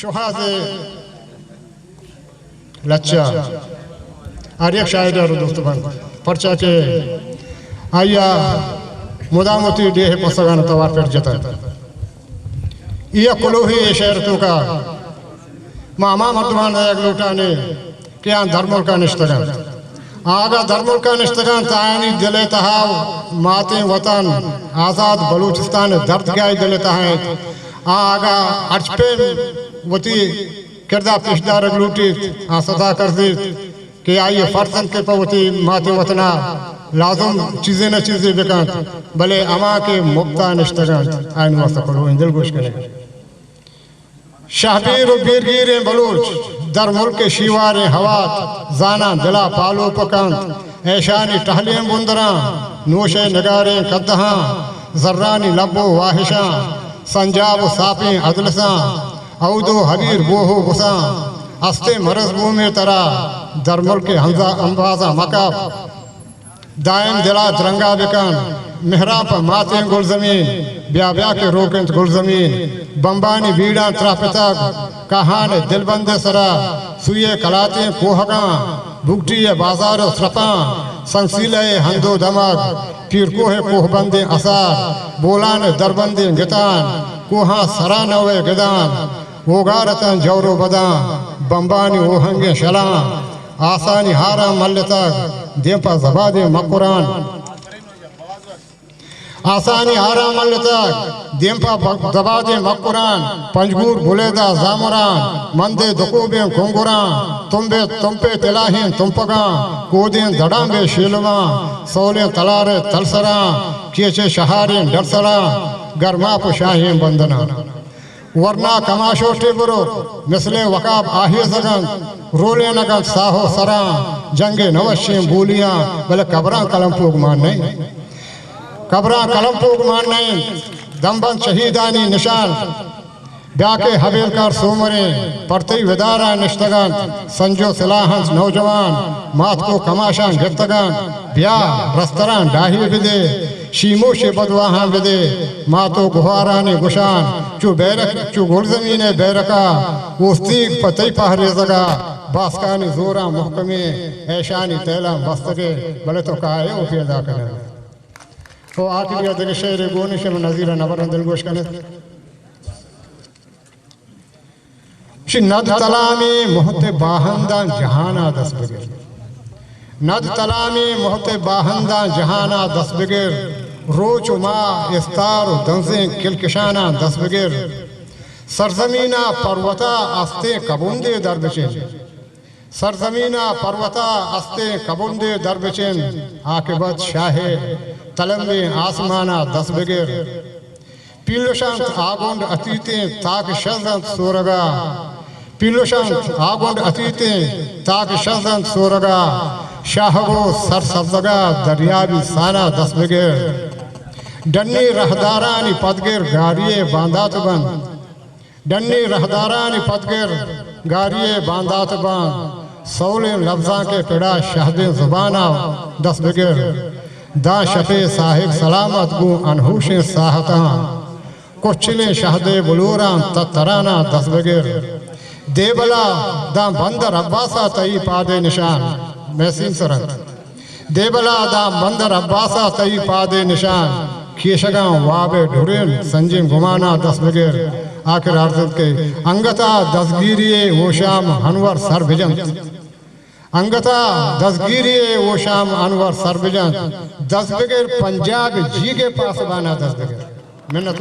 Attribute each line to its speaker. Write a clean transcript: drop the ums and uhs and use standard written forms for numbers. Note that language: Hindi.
Speaker 1: शोहाज़े लच्चा आर्य शायद दोस्त बन पर्चा के आया मुदामती डेह पसगान तवार पर जता यह कुलोही शहरतों का मामा मर्दमान एक लोटाने क्या धर्मों का निष्ठगन आगा धर्मों का निष्ठगन तायानी दिले तहाव माते वतन आज़ाद बलूचिस्तान दर्द गाय दिले तहाय आगा अर्चपे वती किरदा पिछदार लूटी सदा कर दी कि आइए फर्जन के पवती माते वतना लाजम चीज़ें न चीज़ें बेकांत भले अमा के मुक्ता निष्ठगन आइन वसकलो इंदिल गोश करेगा शाहबीर बीरगीर बलूच दर मुल्क शिवार हवात जाना दिला पालो पकांत ऐशानी टहलियां बुंदरा नोशे नगारे कदहा जर्रानी लबो वाहिशा संजाब सापे अदलसा औदो हबीर बोहो गुसा अस्ते मरज में तरा दर मुल्क हमजा अंबाजा मकाब दायम दिला तिरंगा बेकान मेहरा पर माते गुल जमीन ब्या ब्या के रोकें गुल जमीन बम्बानी बीड़ा त्रापितक कहान दिलबंदे सरा सुये कलाते कोहगा भुगटी बाजार स्रपा संसीले हंदो दमक फिर कोहे कोहबंदे असार बोलान दरबंदे गितान कोहा सरा नवे गिदान ओगारतन जौरो बदा बम्बानी ओहंगे शला आसानी हारा मल्ल तक देपा जबादे मकुरान आसानी हारा मल्ल तक देपा जबादे मकुरान पंजगूर बुलेदा जामुरान मंदे दुकूबे घुंगुरान तुम्पे तिलाहीन तुमपगा कोदें दड़ांबे शीलवा सोले तलारे तलसरा केचे शहारे डरसरा गर्मा पुशाहीन बंदना वरना कमाशोटे बुरो मिसले वकाब आही जगन रोले नगन साहो सरा जंगे नवश्य बोलियां भले कबरा कलम पोग मान नहीं कबरा कलम पोग मान नहीं दमबंद शहीदानी निशान ब्याके हवेलकार सोमरे परतई विदारा निष्ठगन संजो सिलाहंस नौजवान मात को कमाशान गिरतगन ब्या रस्तरान डाही विदे शीमो शे बदवाहां विदे मातो गुहाराने गुशान चु बैरक चु गुल जमीने बैरका उस्तीक पतई पहरे जगा बास्कानी जोरा मुहकमे ऐशानी तैला बस्तगे भले तो काहे ओ पैदा करे तो आखिरी अदर शेर गोनिश में नजीर नबर दिल गोश कने नद तलामी मोहते बाहंदा जहाना दस बगैर नद तलामी मोहते बाहंदा जहाना दस बगैर रोच मा इस्तार दंसे किलकिशाना दस बगैर सरजमीना पर्वता अस्ते कबुंदे दरबचेन सरजमीना पर्वता अस्ते कबुंदे दरबचेन आकिबत शाहे तलम्बे आसमाना दस बगैर पीलोशांत आगोंड अतीते ताक शजंत सोरगा पीलोशांत आगोंड अतीते ताक शजंत सोरगा शाहगो सर सब्जगा दरियाबी साना दस बगैर डन्नी रहदारानी पदगेर गारिये बांदात बन डन्नी रहदारानी पदगेर गारिये बांदात बन सौले लफ्जा के पिड़ा शहदे जुबाना दस बगैर दा शफे साहिब सलामत गु अनहूशे साहता कोचिले शहदे बुलूरा तराना दस बगैर देबला दा बंदर अब्बासा तई पादे निशान मैसीन सरत देबला दा बंदर अब्बासा तई पादे निशान खीशगा वाबे ढुरेन संजीम गुमाना दस बगैर आखिर अर्जत के अंगता दसगिरिये वो शाम अनवर सर भिजन अंगता दसगिरिये वो शाम अनवर सर भिजन दस बगैर पंजाब जी के पास बाना दस बगैर मिन्नत